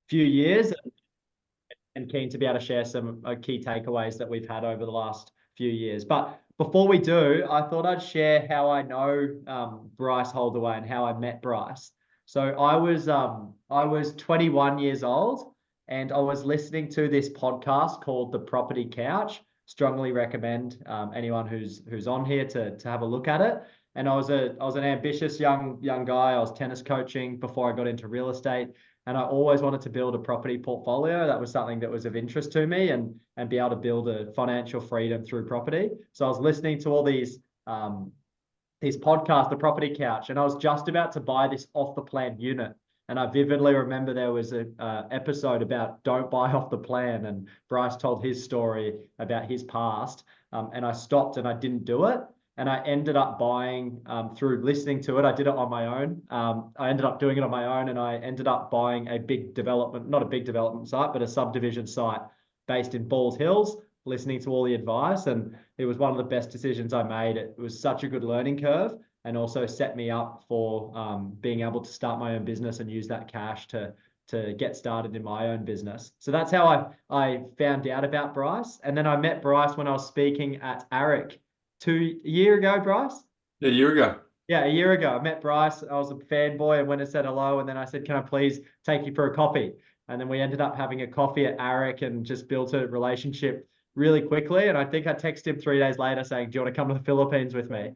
few years, and keen to be able to share some key takeaways that we've had over the last few years. But before we do, I thought I'd share how I know Bryce Holdaway and how I met Bryce. So I was 21 years old, and I was listening to this podcast called The Property Couch. Strongly recommend anyone who's on here to have a look at it. And I was an ambitious young guy. I was tennis coaching before I got into real estate, and I always wanted to build a property portfolio. That was something that was of interest to me, and be able to build a financial freedom through property. So I was listening to all these podcasts, The Property Couch, and I was just about to buy this off the plan unit. And I vividly remember there was a episode about don't buy off the plan, and Bryce told his story about his past, and I stopped and I didn't do it. And I ended up buying through listening to it. I did it on my own. I ended up doing it on my own, and I ended up buying a big development, not a big development site, but a subdivision site based in Balls Hills, listening to all the advice. And it was one of the best decisions I made. It was such a good learning curve, and also set me up for being able to start my own business and use that cash to get started in my own business. So that's how I found out about Bryce. And then I met Bryce when I was speaking at ARIC a year ago, Bryce? Yeah, a year ago. Yeah, a year ago. I met Bryce. I was a fanboy and went and said hello. And then I said, can I please take you for a coffee? And then we ended up having a coffee at ARIC and just built a relationship really quickly. And I think I texted him 3 days later saying, do you want to come to the Philippines with me?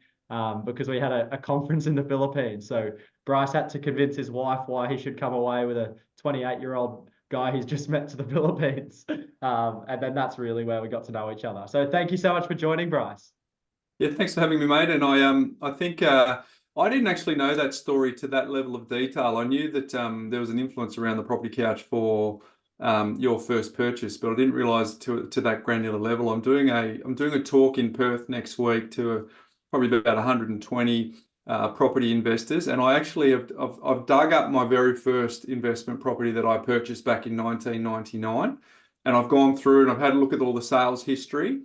Because we had a conference in the Philippines. So Bryce had to convince his wife why he should come away with a 28-year-old guy he's just met to the Philippines. And then that's really where we got to know each other. So thank you so much for joining, Bryce. Yeah, thanks for having me, mate. And I think I didn't actually know that story to that level of detail. I knew that there was an influence around the Property Couch for your first purchase, but I didn't realise to that granular level. I'm doing a talk in Perth next week to probably about 120 property investors, and I actually I've dug up my very first investment property that I purchased back in 1999, and I've gone through and I've had a look at all the sales history,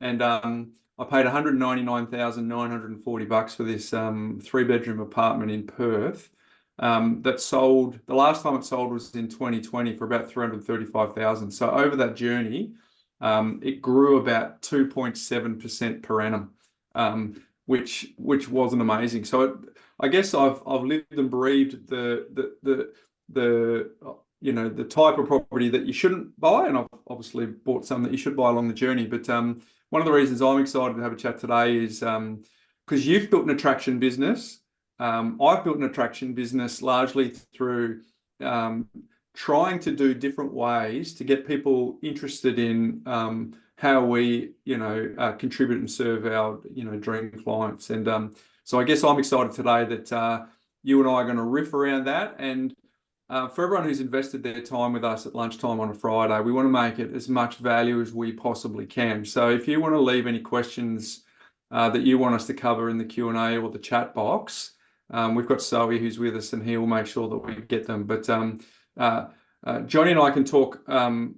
and I paid $199,940 for this 3-bedroom apartment in Perth that sold. The last time it sold was in 2020 for about $335,000. So over that journey, it grew about 2.7% per annum, which wasn't amazing. So I guess I've lived and breathed the type of property that you shouldn't buy, and I've obviously bought some that you should buy along the journey. But one of the reasons I'm excited to have a chat today is because you've built an attraction business. I've built an attraction business largely through trying to do different ways to get people interested in how we, contribute and serve our, dream clients. And so I guess I'm excited today that you and I are going to riff around that. And for everyone who's invested their time with us at lunchtime on a Friday, we want to make it as much value as we possibly can. So if you want to leave any questions that you want us to cover in the Q&A or the chat box, we've got Zoe who's with us, and he will make sure that we get them. But Johnny and I can talk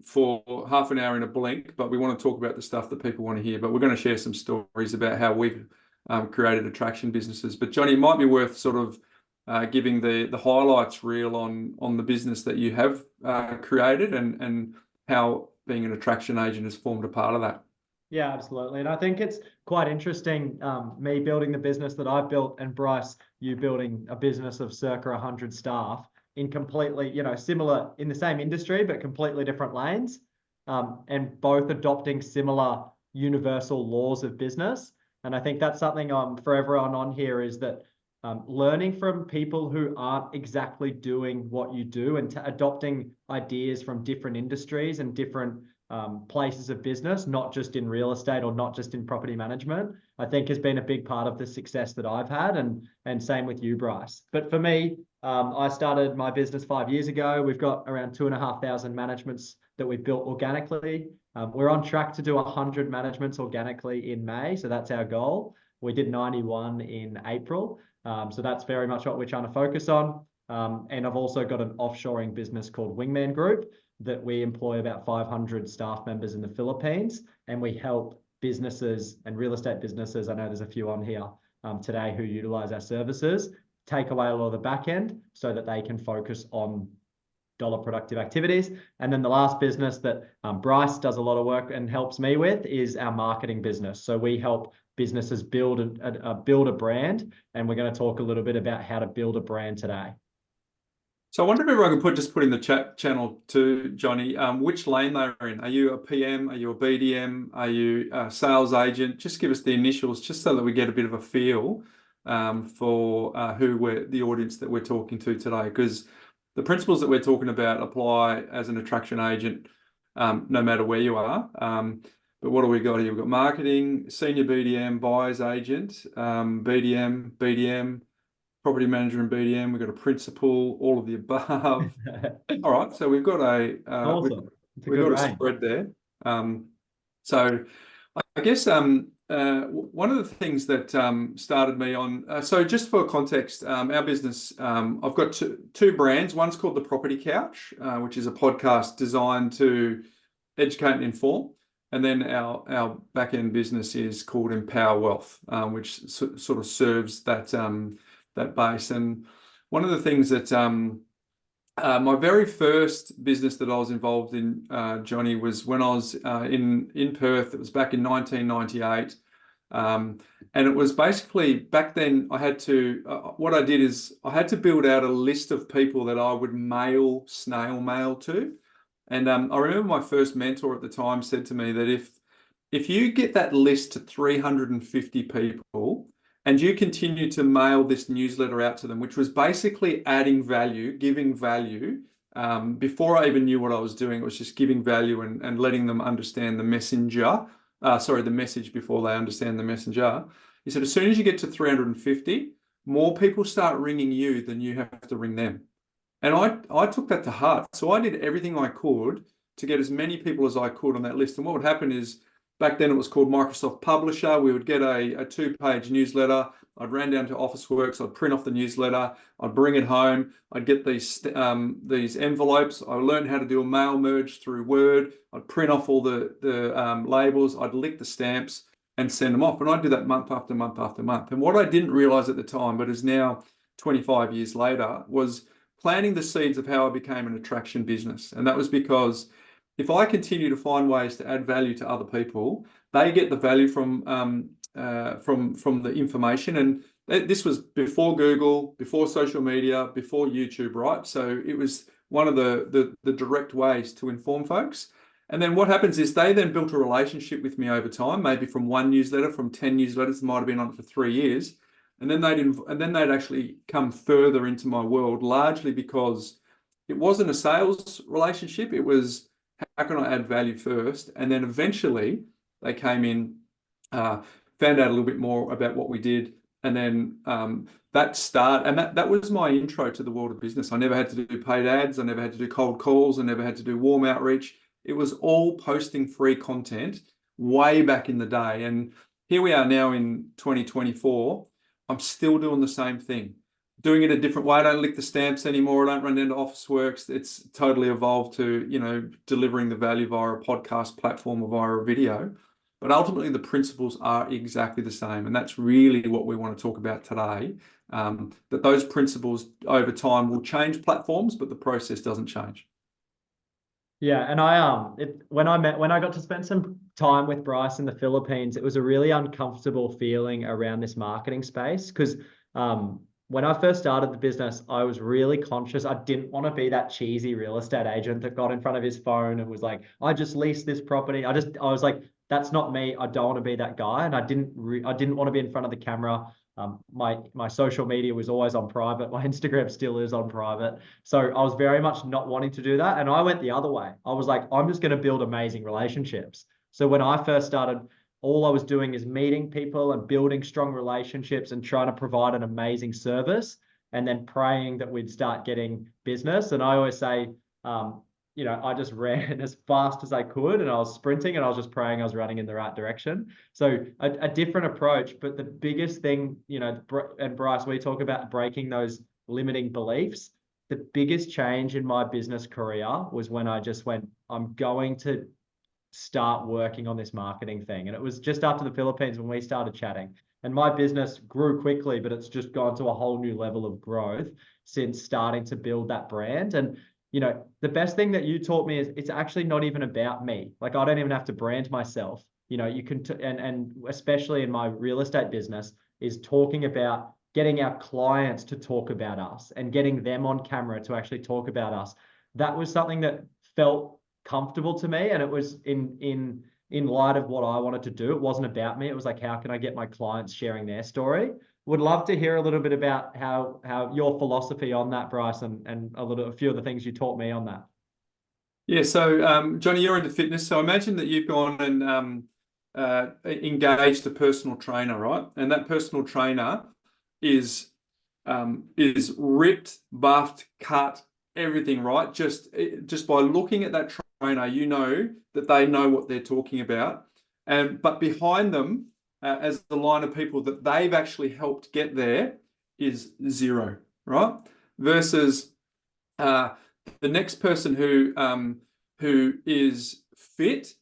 for half an hour in a blink, but we want to talk about the stuff that people want to hear. But we're going to share some stories about how we've created attraction businesses. But Johnny, it might be worth sort of giving the highlights reel on the business that you have created and how being an attraction agent has formed a part of that. Yeah, absolutely. And I think it's quite interesting, me building the business that I've built, and Bryce, you building a business of circa 100 staff in completely, similar, in the same industry, but completely different lanes, and both adopting similar universal laws of business. And I think that's something for everyone on here is that learning from people who aren't exactly doing what you do, and adopting ideas from different industries and different places of business, not just in real estate or not just in property management, I think has been a big part of the success that I've had, and same with you, Bryce. But for me, I started my business 5 years ago. We've got around 2,500 managements that we've built organically. We're on track to do 100 managements organically in May, so that's our goal. We did 91 in April. So that's very much what we're trying to focus on. And I've also got an offshoring business called Wingman Group that we employ about 500 staff members in the Philippines, and we help businesses and real estate businesses, I know there's a few on here today who utilize our services, take away a lot of the back end so that they can focus on productive activities. And then the last business that Bryce does a lot of work and helps me with is our marketing business. So we help businesses build a brand, and we're going to talk a little bit about how to build a brand today. So I wonder if everyone could just put in the chat channel to Johnny, which lane they're in. Are you a PM? Are you a BDM? Are you a sales agent? Just give us the initials, just so that we get a bit of a feel for the audience that we're talking to today. Because the principles that we're talking about apply as an attraction agent, no matter where you are. But what do we got here? We've got marketing, senior BDM, buyer's agent, BDM, property manager and BDM. We've got a principal, all of the above. All right, so we've got Awesome. we've got a spread there. So I guess one of the things that started me on, so just for context, our business, I've got two brands. One's called The Property Couch, which is a podcast designed to educate and inform. And then our back-end business is called Empower Wealth, which sort of serves that base. And one of the things that my very first business that I was involved in, Johnny, was when I was in Perth. It was back in 1998. And it was basically, back then I had to, what I did is I had to build out a list of people that I would snail mail to. And I remember my first mentor at the time said to me that if you get that list to 350 people and you continue to mail this newsletter out to them, which was basically adding value, giving value, before I even knew what I was doing, it was just giving value and letting them understand the the message before they understand the messenger. He said, as soon as you get to 350, more people start ringing you than you have to ring them. And I took that to heart. So I did everything I could to get as many people as I could on that list. And what would happen is, back then it was called Microsoft Publisher. We would get a 2-page newsletter. I'd run down to Officeworks. I'd print off the newsletter. I'd bring it home. I'd get these envelopes. I learned how to do a mail merge through Word. I'd print off all the labels. I'd lick the stamps and send them off. And I'd do that month after month after month. And what I didn't realize at the time, but is now 25 years later, was planting the seeds of how I became an attraction business. And that was because if I continue to find ways to add value to other people, they get the value from the information. And this was before Google, before social media, before YouTube, right? So it was one of the direct ways to inform folks. And then what happens is they then built a relationship with me over time, maybe from one newsletter, from 10 newsletters, might have been on it for 3 years. And then they'd actually come further into my world, largely because it wasn't a sales relationship. It was, how can I add value first? And then eventually they came in, found out a little bit more about what we did. And then that was my intro to the world of business. I never had to do paid ads. I never had to do cold calls. I never had to do warm outreach. It was all posting free content way back in the day. And here we are now in 2024. I'm still doing the same thing, doing it a different way. I don't lick the stamps anymore. I don't run down to Officeworks. It's totally evolved to, delivering the value via a podcast platform or via a video. But ultimately, the principles are exactly the same. And that's really what we want to talk about today, that those principles over time will change platforms, but the process doesn't change. Yeah, and when I got to spend some time with Bryce in the Philippines, it was a really uncomfortable feeling around this marketing space because when I first started the business, I was really conscious. I didn't want to be that cheesy real estate agent that got in front of his phone and was like, I just leased this property. I was like, that's not me. I don't want to be that guy. And I didn't want to be in front of the camera. My social media was always on private. My Instagram still is on private. So I was very much not wanting to do that. And I went the other way. I was like, I'm just going to build amazing relationships. So when I first started, all I was doing is meeting people and building strong relationships and trying to provide an amazing service and then praying that we'd start getting business. And I always say, I just ran as fast as I could and I was sprinting and I was just praying I was running in the right direction. So a different approach, but the biggest thing, and Bryce, we talk about breaking those limiting beliefs. The biggest change in my business career was when I just went, I'm going to start working on this marketing thing. And it was just after the Philippines when we started chatting. And my business grew quickly, but it's just gone to a whole new level of growth since starting to build that brand. And the best thing that you taught me is it's actually not even about me. Like, I don't even have to brand myself. You can, and especially in my real estate business, is talking about getting our clients to talk about us and getting them on camera to actually talk about us. That was something that felt comfortable to me, and it was in light of what I wanted to do. It wasn't about me. It was like, how can I get my clients sharing their story? Would love to hear a little bit about how your philosophy on that, Bryce, and a few of the things you taught me on that. Yeah, so Johnny, you're into fitness. So imagine that you've gone and engaged a personal trainer, right? And that personal trainer is ripped, buffed, cut, everything, right? Just by looking at that trainer, you know that they know what they're talking about. But behind them, as the line of people that they've actually helped get there, is zero, right? Versus the next person who is fit,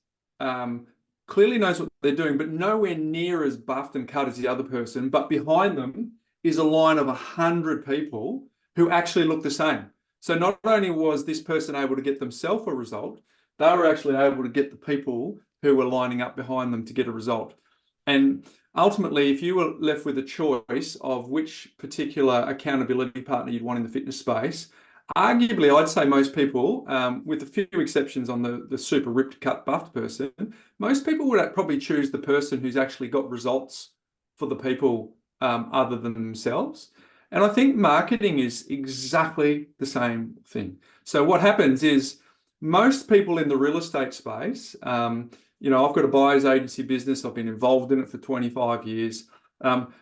clearly knows what they're doing, but nowhere near as buffed and cut as the other person. But behind them is a line of 100 people who actually look the same. So not only was this person able to get themselves a result, they were actually able to get the people who were lining up behind them to get a result. And ultimately, if you were left with a choice of which particular accountability partner you'd want in the fitness space, arguably, I'd say most people, with a few exceptions on the super ripped, cut, buffed person, most people would probably choose the person who's actually got results for the people other than themselves. And I think marketing is exactly the same thing. So what happens is most people in the real estate space, I've got a buyer's agency business. I've been involved in it for 25 years.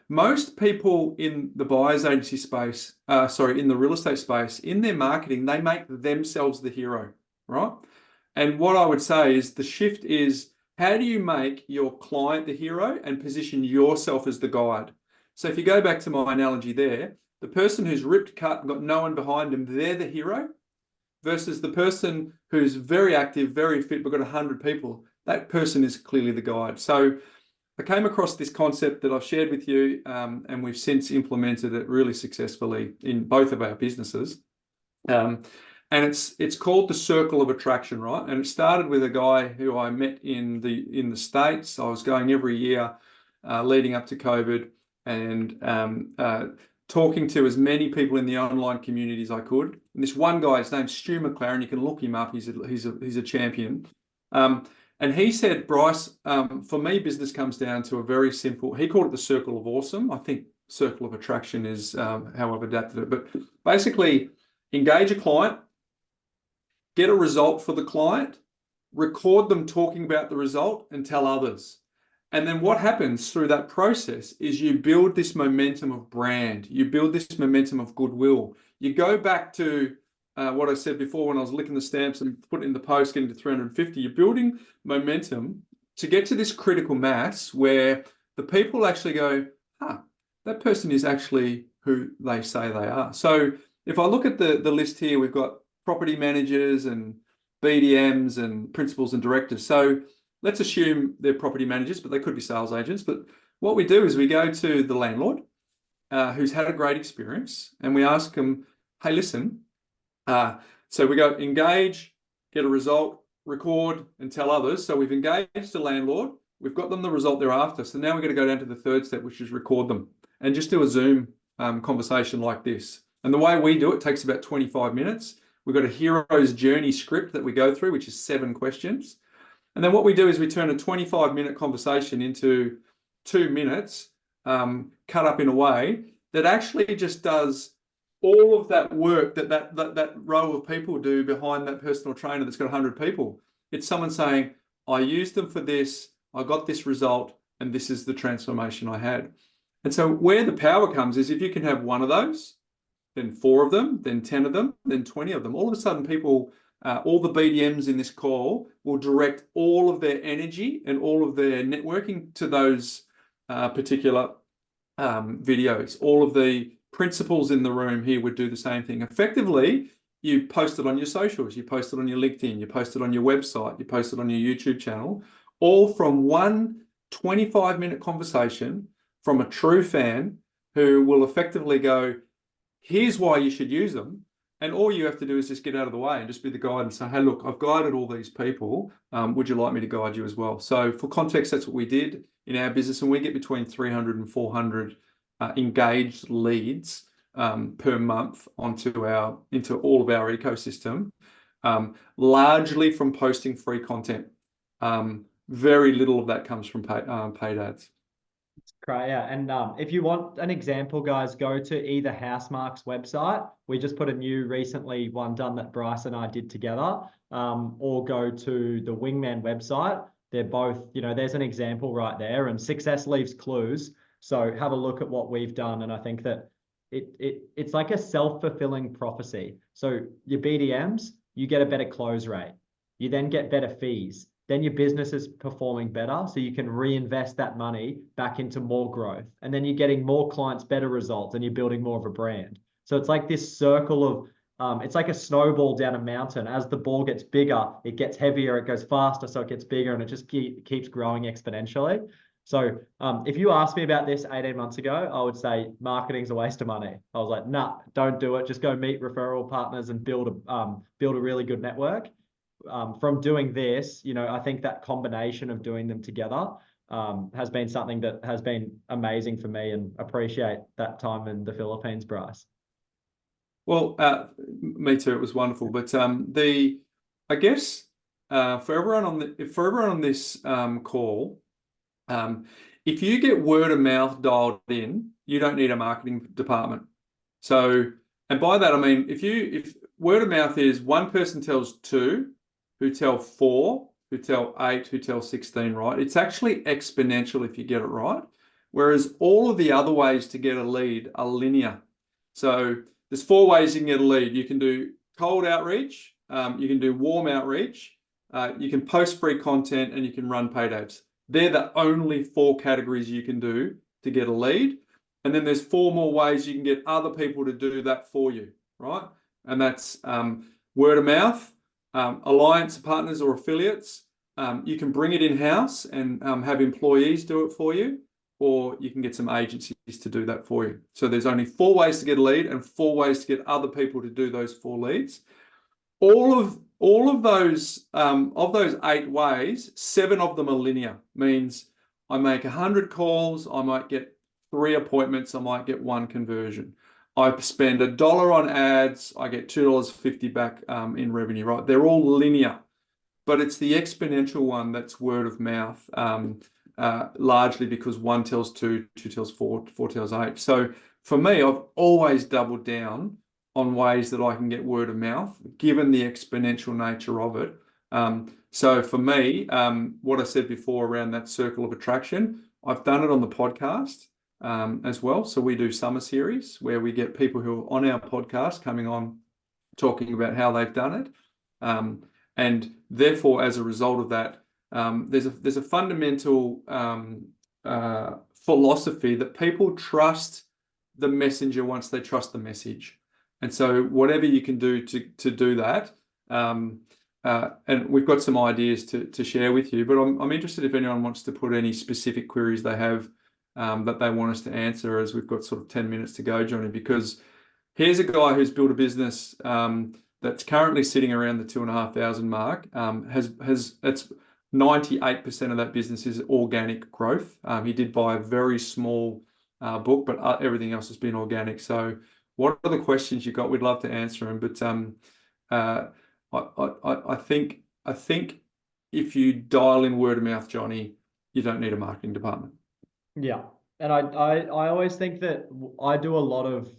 Most people in the buyer's agency space, in the real estate space, in their marketing, they make themselves the hero, right? And what I would say is the shift is, how do you make your client the hero and position yourself as the guide? So if you go back to my analogy there, the person who's ripped, cut, and got no one behind them, they're the hero, versus the person who's very active, very fit, but got 100 people. That person is clearly the guide. So I came across this concept that I've shared with you, and we've since implemented it really successfully in both of our businesses. And it's called the circle of attraction, right? And it started with a guy who I met in the States. I was going every year leading up to COVID, and talking to as many people in the online community as I could. And this one guy, his name's Stu McLaren. You can look him up. He's a champion. And he said, Bryce, for me, business comes down to a very simple, he called it the circle of awesome. I think circle of attraction is how I've adapted it. But basically, engage a client, get a result for the client, record them talking about the result, and tell others. And then what happens through that process is you build this momentum of brand. You build this momentum of goodwill. You go back to what I said before when I was licking the stamps and putting in the post, getting to 350. You're building momentum to get to this critical mass where the people actually go, that person is actually who they say they are. So if I look at the list here, we've got property managers and BDMs and principals and directors. So let's assume they're property managers, but they could be sales agents. But what we do is we go to the landlord who's had a great experience, and we ask them, hey, listen, so we go engage, get a result, record, and tell others. So we've engaged the landlord, we've got them the result they're after. So now we're going to go down to the third step, which is record them and just do a Zoom conversation like this. And the way we do it takes about 25 minutes. We've got a hero's journey script that we go through, which is 7 questions. And then what we do is we turn a 25-minute conversation into 2 minutes, cut up in a way that actually just does all of that work that row of people do behind that personal trainer that's got 100 people. It's someone saying, I used them for this, I got this result, and this is the transformation I had. And so where the power comes is if you can have one of those, then 4 of them, then 10 of them, then 20 of them. All of a sudden people, all the BDMs in this call will direct all of their energy and all of their networking to those particular videos. All of the principals in the room here would do the same thing. Effectively, you post it on your socials, you post it on your LinkedIn, you post it on your website, you post it on your YouTube channel, all from one 25-minute conversation from a true fan who will effectively go, here's why you should use them. And all you have to do is just get out of the way and just be the guide and say, hey, look, I've guided all these people. Would you like me to guide you as well? So for context, that's what we did in our business. And we get between 300 and 400 engaged leads per month into all of our ecosystem, largely from posting free content. Very little of that comes from paid ads. Great, yeah. And if you want an example, guys, go to either Housemarque's website. We just put a new recently one done that Bryce and I did together, or go to the Wingman website. They're both, there's an example right there, and success leaves clues. So have a look at what we've done. And I think that it's like a self-fulfilling prophecy. So your BDMs, you get a better close rate. You then get better fees. Then your business is performing better, so you can reinvest that money back into more growth. And then you're getting more clients, better results, and you're building more of a brand. So it's like this circle of, it's like a snowball down a mountain. As the ball gets bigger, it gets heavier, it goes faster, so it gets bigger, and it just keeps growing exponentially. So if you asked me about this 18 months ago, I would say marketing's a waste of money. I was like, nah, don't do it. Just go meet referral partners and build a really good network. From doing this, I think that combination of doing them together has been something that has been amazing for me, and appreciate that time in the Philippines, Bryce. Well, me too. It was wonderful. But I guess for everyone on this call, if you get word of mouth dialed in, you don't need a marketing department. So, and by that I mean if word of mouth is one person tells two, who tell 4, who tell 8, who tell 16, right? It's actually exponential if you get it right. Whereas all of the other ways to get a lead are linear. So there's 4 ways you can get a lead. You can do cold outreach, you can do warm outreach, you can post free content, and you can run paid ads. They're the only 4 categories you can do to get a lead. And then there's 4 more ways you can get other people to do that for you, right? And that's word of mouth, alliance partners or affiliates. You can bring it in-house and have employees do it for you, or you can get some agencies to do that for you. So there's only 4 ways to get a lead and 4 ways to get other people to do those 4 leads. All of those 8 ways, 7 of them are linear. Means I make 100 calls, I might get 3 appointments, I might get 1 conversion. I spend $1 on ads, I get $2.50 back in revenue, right? They're all linear, but it's the exponential one that's word of mouth, largely because 1 tells 2, 2 tells 4, 4 tells 8. So for me, I've always doubled down on ways that I can get word of mouth, given the exponential nature of it. So for me, what I said before around that circle of attraction, I've done it on the podcast as well. So we do summer series where we get people who are on our podcast coming on talking about how they've done it. And therefore, as a result of that, there's a fundamental philosophy that people trust the messenger once they trust the message. And so whatever you can do to do that, and we've got some ideas to share with you, but I'm interested if anyone wants to put any specific queries they have that they want us to answer, as we've got sort of 10 minutes to go, Johnny, because here's a guy who's built a business that's currently sitting around the 2,500 mark. It's 98% of that business is organic growth. He did buy a very small book, but everything else has been organic. So what are the questions you got? We'd love to answer them, but I think if you dial in word of mouth, Johnny, you don't need a marketing department. Yeah. And I always think that I do a lot of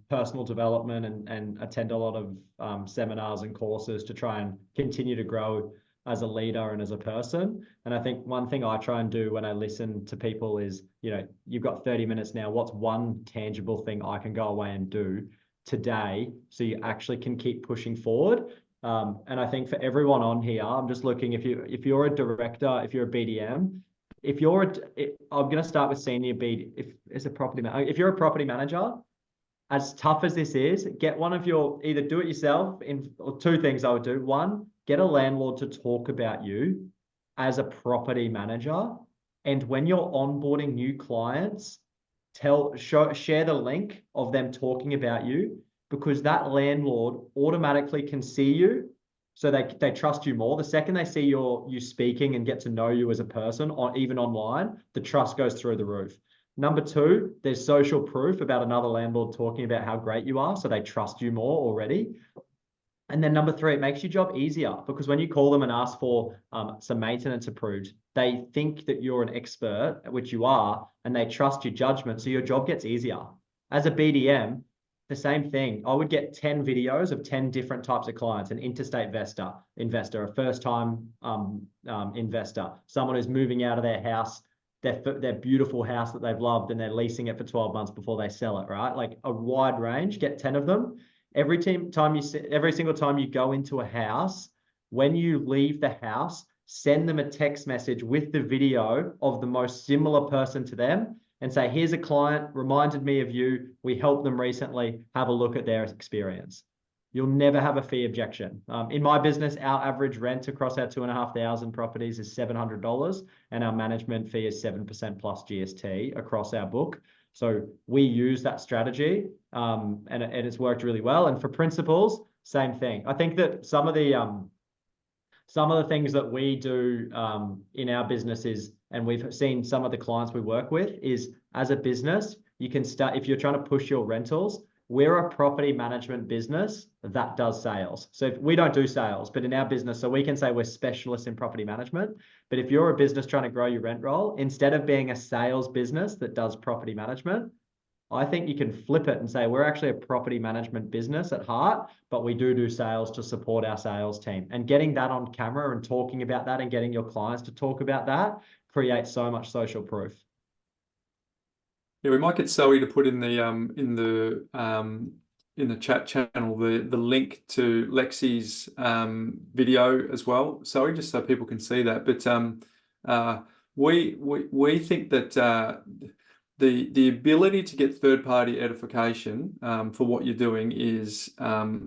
personal development and attend a lot of seminars and courses to try and continue to grow as a leader and as a person. And I think one thing I try and do when I listen to people is, you've got 30 minutes now. What's one tangible thing I can go away and do today so you actually can keep pushing forward? And I think for everyone on here, I'm just looking, if you're a director, if you're a BDM, I'm going to start with senior BD. If you're a property manager, as tough as this is, get one of your, either do it yourself or 2 things I would do. 1, get a landlord to talk about you as a property manager. And when you're onboarding new clients, share the link of them talking about you, because that landlord automatically can see you. So they trust you more. The second they see you speaking and get to know you as a person, or even online, the trust goes through the roof. Number two, there's social proof about another landlord talking about how great you are. So they trust you more already. And then number three, it makes your job easier, because when you call them and ask for some maintenance approved, they think that you're an expert, which you are, and they trust your judgment. So your job gets easier. As a BDM, the same thing. I would get 10 videos of 10 different types of clients: an interstate investor, a first-time investor, someone who's moving out of their house, their beautiful house that they've loved, and they're leasing it for 12 months before they sell it, right? Like a wide range. Get 10 of them. Every single time you go into a house, when you leave the house, send them a text message with the video of the most similar person to them and say, here's a client, reminded me of you. We helped them recently. Have a look at their experience. You'll never have a fee objection. In my business, our average rent across our 2,500 properties is $700, and our management fee is 7% plus GST across our book. So we use that strategy, and it's worked really well. And for principals, same thing. I think that some of the things that we do in our business is, and we've seen some of the clients we work with, is as a business, you can start, if you're trying to push your rentals, we're a property management business that does sales. So if we don't do sales, but in our business, so we can say we're specialists in property management. But if you're a business trying to grow your rent roll, instead of being a sales business that does property management, I think you can flip it and say we're actually a property management business at heart, but we do sales to support our sales team. And getting that on camera and talking about that and getting your clients to talk about that creates so much social proof. Yeah, we might get Zoe to put in the chat channel the link to Lexi's video as well, Zoe, just so people can see that. But we think that the ability to get third-party edification for what you're doing is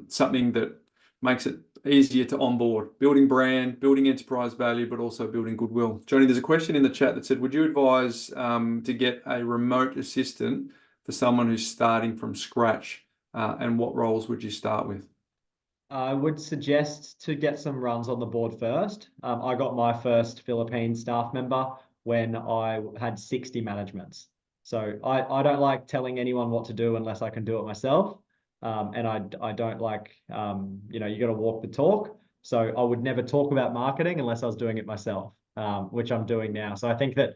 something that makes it easier to onboard, building brand, building enterprise value, but also building goodwill. Johnny, there's a question in the chat that said, would you advise to get a remote assistant for someone who's starting from scratch, and what roles would you start with? I would suggest to get some runs on the board first. I got my first Philippine staff member when I had 60 managements. So I don't like telling anyone what to do unless I can do it myself. And I don't like, you got to walk the talk. So I would never talk about marketing unless I was doing it myself, which I'm doing now. So I think that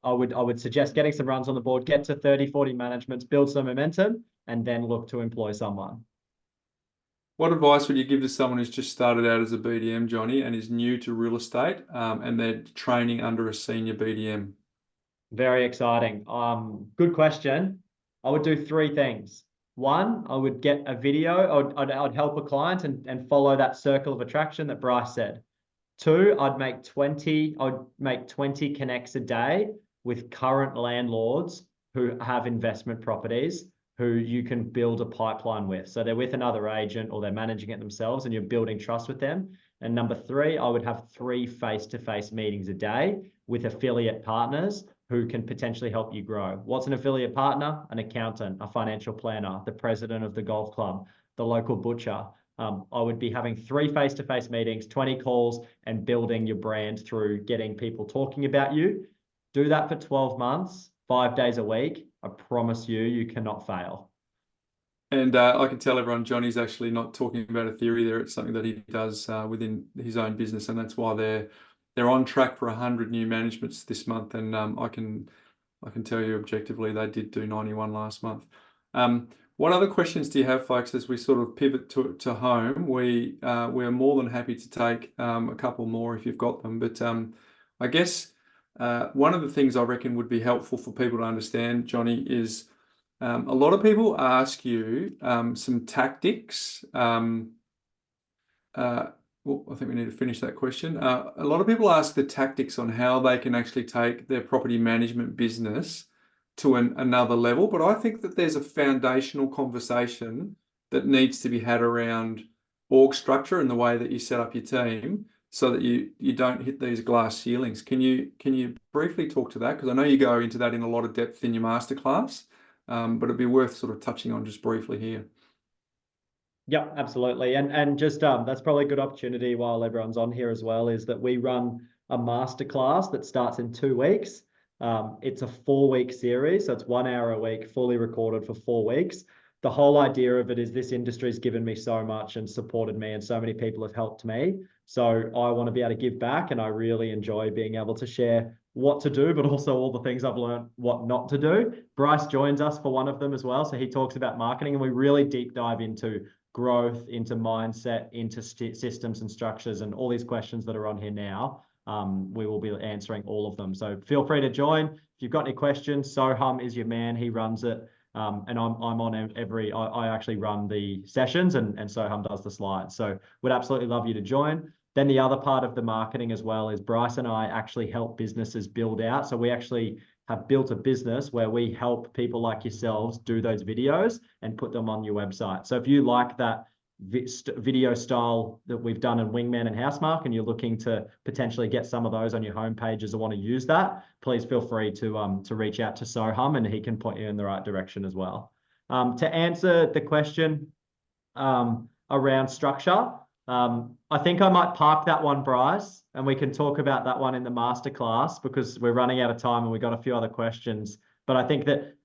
I would suggest getting some runs on the board, get to 30, 40 managements, build some momentum, and then look to employ someone. What advice would you give to someone who's just started out as a BDM, Johnny, and is new to real estate, and they're training under a senior BDM? Very exciting. Good question. I would do three things. One, I would get a video. I'd help a client and follow that circle of attraction that Bryce said. Two, I'd make 20 connects a day with current landlords who have investment properties who you can build a pipeline with. So they're with another agent or they're managing it themselves and you're building trust with them. And number three, I would have 3 face-to-face meetings a day with affiliate partners who can potentially help you grow. What's an affiliate partner? An accountant, a financial planner, the president of the golf club, the local butcher. I would be having 3 face-to-face meetings, 20 calls, and building your brand through getting people talking about you. Do that for 12 months, 5 days a week. I promise you cannot fail. And I can tell everyone, Johnny's actually not talking about a theory there. It's something that he does within his own business, and that's why they're on track for 100 new managements this month. And I can tell you objectively, they did do 91 last month. What other questions do you have, folks, as we sort of pivot to home? We're more than happy to take a couple more if you've got them. But I guess one of the things I reckon would be helpful for people to understand, Johnny, is a lot of people ask you some tactics. Well, I think we need to finish that question. A lot of people ask the tactics on how they can actually take their property management business to another level. But I think that there's a foundational conversation that needs to be had around org structure and the way that you set up your team so that you don't hit these glass ceilings. Can you briefly talk to that? Because I know you go into that in a lot of depth in your masterclass, but it'd be worth sort of touching on just briefly here. Yep, absolutely. And just that's probably a good opportunity while everyone's on here as well, is that we run a masterclass that starts in 2 weeks. It's a 4 week series, so it's 1 hour a week, fully recorded for 4 weeks. The whole idea of it is this industry's given me so much and supported me, and so many people have helped me. So I want to be able to give back, and I really enjoy being able to share what to do, but also all the things I've learned what not to do. Bryce joins us for one of them as well. So he talks about marketing, and we really deep dive into growth, into mindset, into systems and structures, and all these questions that are on here now. We will be answering all of them. So feel free to join. If you've got any questions, Soham is your man. He runs it. And I'm on every, I actually run the sessions, and Soham does the slides. So would absolutely love you to join. Then the other part of the marketing as well is Bryce and I actually help businesses build out. So we actually have built a business where we help people like yourselves do those videos and put them on your website. So if you like that video style that we've done in Wingman and Housemark, and you're looking to potentially get some of those on your home pages or want to use that, please feel free to reach out to Soham, and he can point you in the right direction as well. To answer the question around structure, I think I might park that one, Bryce, and we can talk about that one in the masterclass, because we're running out of time and we've got a few other questions. But I think that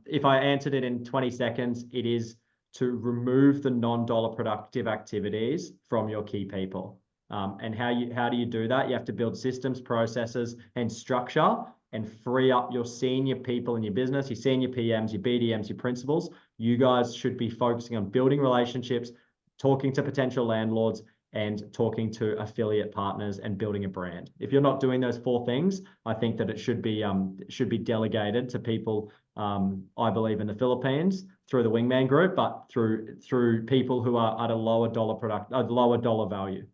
if I answered it in 20 seconds, it is to remove the non-dollar productive activities from your key people. And how do you do that? You have to build systems, processes, and structure, and free up your senior people in your business, your senior PMs, your BDMs, your principals. You guys should be focusing on building relationships, talking to potential landlords, and talking to affiliate partners, and building a brand. If you're not doing those 4 things, I think that it should be delegated to people, I believe, in the Philippines through the Wingman Group, but through people who are at a lower dollar value.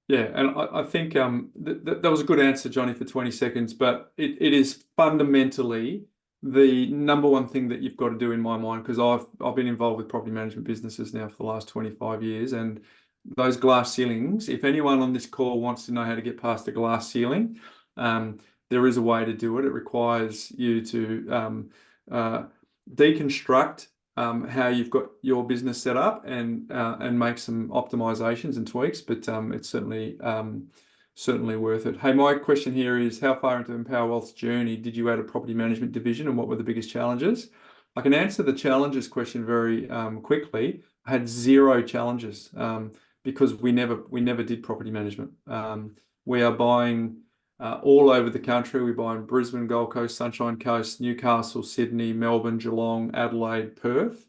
Yeah, and I think that was a good answer, Johnny, for 20 seconds, but it is fundamentally the number one thing that you've got to do in my mind, because I've been involved with property management businesses now for the last 25 years, and those glass ceilings, if anyone on this call wants to know how to get past the glass ceiling, there is a way to do it. It requires you to deconstruct how you've got your business set up, and make some optimizations and tweaks, but it's certainly worth it. Hey, my question here is, how far into Empower Wealth's journey did you add a property management division, and what were the biggest challenges? I can answer the challenges question very quickly. I had 0 challenges because we never did property management. We are buying all over the country. We buy in Brisbane, Gold Coast, Sunshine Coast, Newcastle, Sydney, Melbourne, Geelong, Adelaide, Perth.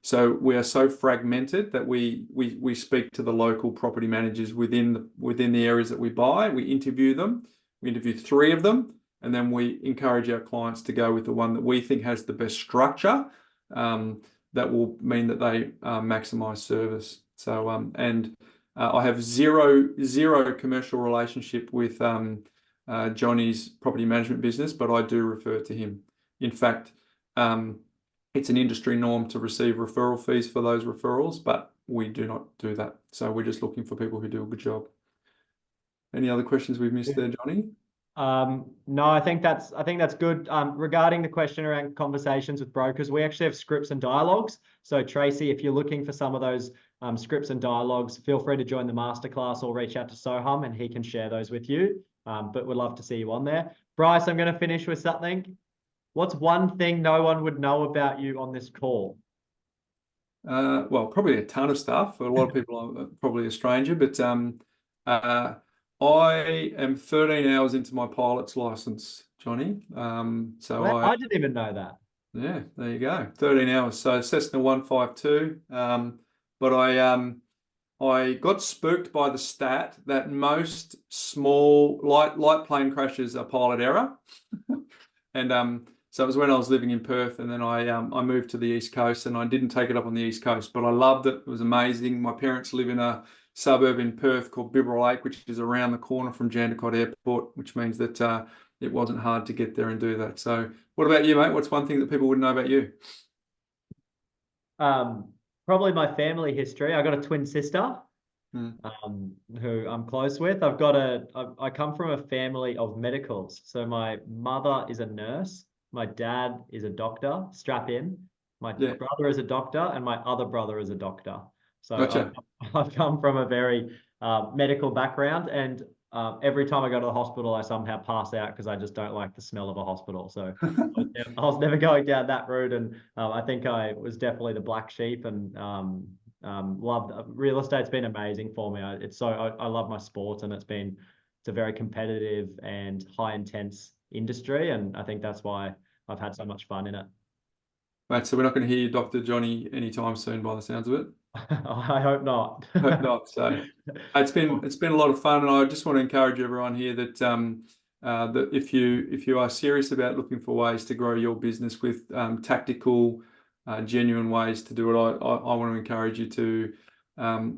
So we are so fragmented that we speak to the local property managers within the areas that we buy. We interview them. We interview 3 of them, and then we encourage our clients to go with the one that we think has the best structure. That will mean that they maximize service. So I have zero commercial relationship with Johnny's property management business, but I do refer to him. In fact, it's an industry norm to receive referral fees for those referrals, but we do not do that. So we're just looking for people who do a good job. Any other questions we've missed there, Johnny? No, I think that's good. Regarding the question around conversations with brokers, we actually have scripts and dialogues. So Tracy, if you're looking for some of those scripts and dialogues, feel free to join the masterclass or reach out to Soham, and he can share those with you. But we'd love to see you on there. Bryce, I'm going to finish with something. What's one thing no one would know about you on this call? Well, probably a ton of stuff. A lot of people are probably a stranger, but I am 13 hours into my pilot's license, Johnny. So Well, I didn't even know that. Yeah, there you go. 13 hours. So Cessna 152. But I got spooked by the stat that most small light plane crashes are pilot error. And so it was when I was living in Perth, and then I moved to the East Coast, and I didn't take it up on the East Coast, but I loved it. It was amazing. My parents live in a suburb in Perth called Bibra Lake, which is around the corner from Jandakot Airport, which means that it wasn't hard to get there and do that. So what about you, mate? What's one thing that people wouldn't know about you? Probably my family history. I got a twin sister who I'm close with. I come from a family of medicals. So my mother is a nurse. My dad is a doctor, strap in. My Yeah. brother is a doctor and my other brother is a doctor. So Gotcha. I've come from a very medical background, and every time I go to the hospital, I somehow pass out because I just don't like the smell of a hospital. So I was never going down that route, and I think I was definitely the black sheep, and loved real estate's been amazing for me. I love my sport, and it's a very competitive and high intense industry, and I think that's why I've had so much fun in it. Mate, so we're not going to hear Dr. Johnny anytime soon by the sounds of it. I hope not. Hope not. So it's been a lot of fun, and I just want to encourage everyone here that that if you are serious about looking for ways to grow your business with tactical, genuine ways to do it, I want to encourage you to.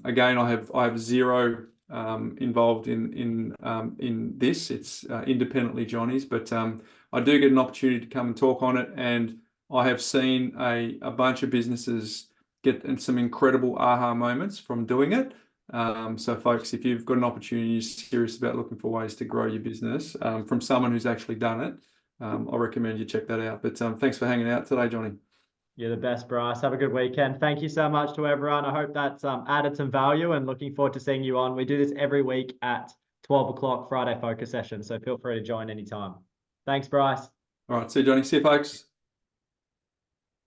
Again, I have zero involved in this. It's independently Johnny's, but I do get an opportunity to come and talk on it, and I have seen a bunch of businesses get some incredible aha moments from doing it. So folks, if you've got an opportunity, you're serious about looking for ways to grow your business from someone who's actually done it, I recommend you check that out. But thanks for hanging out today, Johnny. You're the best, Bryce. Have a good weekend. Thank you so much to everyone. I hope that's added some value, and looking forward to seeing you on. We do this every week at 12 o'clock Friday focus session, so feel free to join anytime. Thanks, Bryce. All right, see you, Johnny. See you, folks.